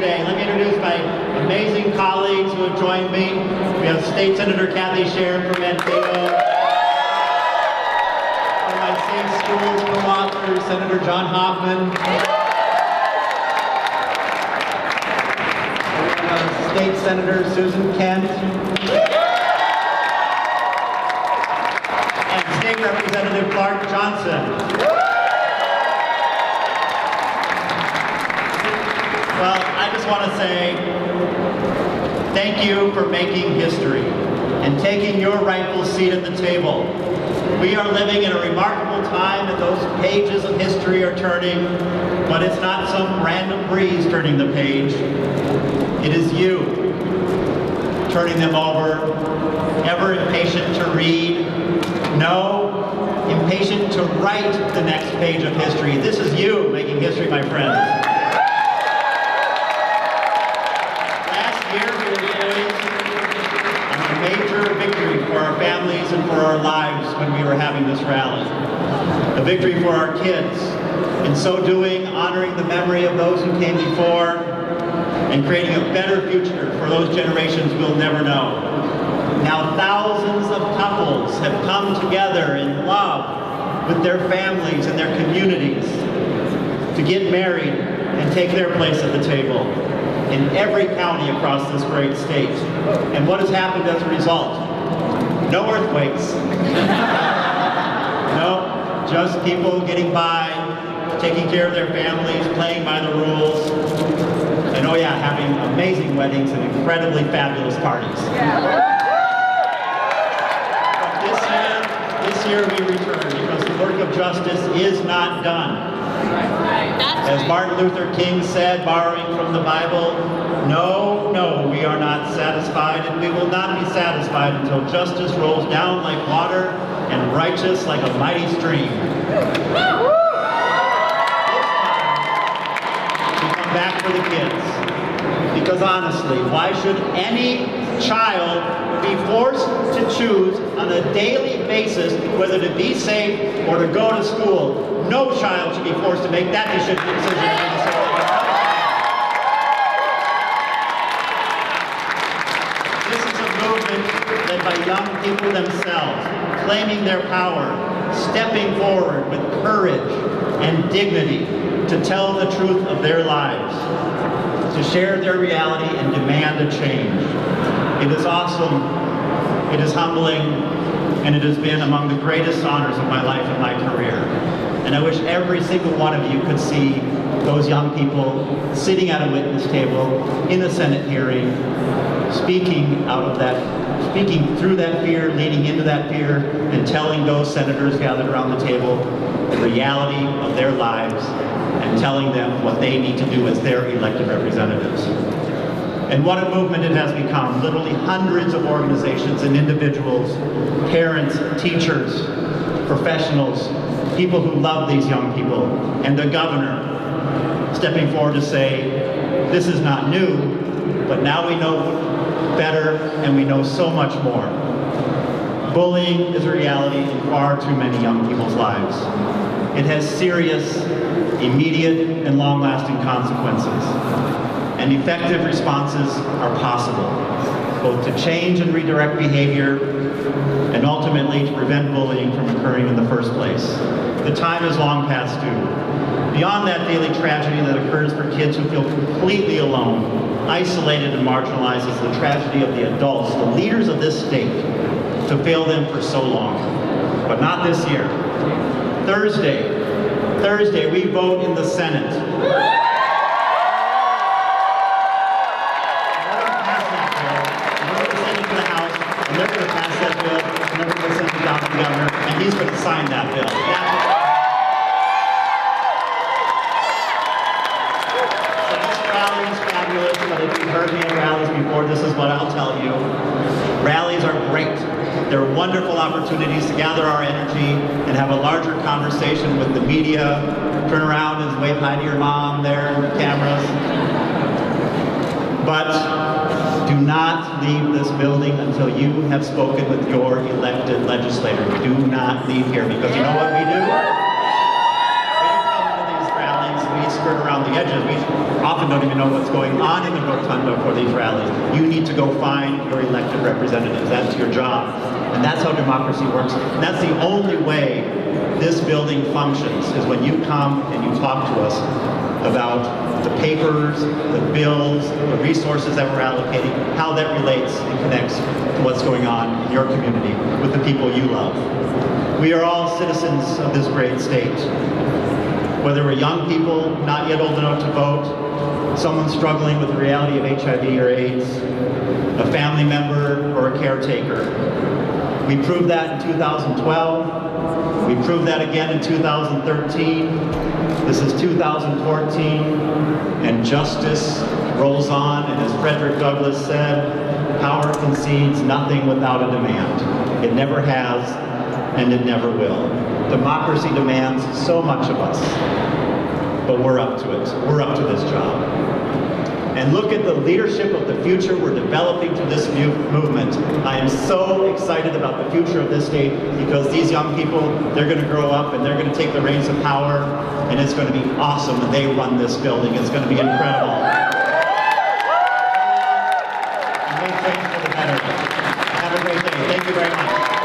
today. Let me introduce my amazing colleagues who have joined me. We have State Senator Kathy Sharon from Mankato. From my Safe Schools co-author, Senator John Hoffman. State Senator Susan Kent. And State Representative Clark Johnson. Well, I just want to say thank you for making history and taking your rightful seat at the table. We are living in a remarkable time that those pages of history are turning, but it's not some random breeze turning the page. It is you turning them over, ever impatient to read, no, impatient to write the next page of history. This is you making history, my friends. Major victory for our families and for our lives when we were having this rally. A victory for our kids. In so doing, honoring the memory of those who came before and creating a better future for those generations we'll never know. Now thousands of couples have come together in love with their families and their communities to get married and take their place at the table in every county across this great state. And what has happened as a result? No earthquakes. No, just people getting by, taking care of their families, playing by the rules, and oh yeah, having amazing weddings and incredibly fabulous parties. But this year we return because the work of justice is not done. As Martin Luther King said, borrowing from the Bible, no, no, we are not satisfied, and we will not be satisfied until justice rolls down like water and righteous like a mighty stream. This time, we come back for the kids. Because honestly, why should any child be forced to choose on a daily basis whether to be safe or to go to school? No child should be forced to make that decision. This is a movement led by young people themselves, claiming their power, stepping forward with courage and dignity to tell the truth of their lives, to share their reality and demand a change. It is awesome, it is humbling, and it has been among the greatest honors of my life and my career. And I wish every single one of you could see those young people sitting at a witness table in a Senate hearing, speaking through that fear, leading into that fear, and telling those senators gathered around the table the reality of their lives and telling them what they need to do as their elected representatives. And what a movement it has become. Literally hundreds of organizations and individuals, parents, teachers, professionals, people who love these young people, and the governor stepping forward to say, this is not new, but now we know better and we know so much more. Bullying is a reality in far too many young people's lives. It has serious, immediate, and long-lasting consequences. And effective responses are possible, both to change and redirect behavior, and ultimately to prevent bullying from occurring in the first place. The time is long past due. Beyond that daily tragedy that occurs for kids who feel completely alone, isolated and marginalized, is the tragedy of the adults, the leaders of this state, to fail them for so long. But not this year. Thursday, we vote in the Senate. They're going to pass that bill, and they're going to send it down to the governor, and he's going to sign that bill. So this rally is fabulous, but if you've heard me at rallies before, this is what I'll tell you. Rallies are great. They're wonderful opportunities to gather our energy and have a larger conversation with the media. Turn around and wave hi to your mom there in the cameras. But do not leave this building until you have spoken with your elected legislator. Do not leave here, because you know what we do? We don't come to these rallies, we skirt around the edges. We often don't even know what's going on in the rotunda for these rallies. You need to go find your elected representatives. That's your job. And that's how democracy works. And that's the only way this building functions, is when you come and you talk to us about the papers, the bills, the resources that we're allocating, how that relates and connects to what's going on in your community with the people you love. We are all citizens of this great state. Whether we're young people, not yet old enough to vote, someone struggling with the reality of HIV or AIDS, a family member or a caretaker. We proved that in 2012. We proved that again in 2013. This is 2014, and justice rolls on, and as Frederick Douglass said, power concedes nothing without a demand. It never has, and it never will. Democracy demands so much of us, but we're up to it. We're up to this job. And look at the leadership of the future we're developing through this movement. I am so excited about the future of this state, because these young people, they're going to grow up and they're going to take the reins of power, and it's going to be awesome when they run this building. It's going to be incredible. And make things for the better. Have a great day. Thank you very much.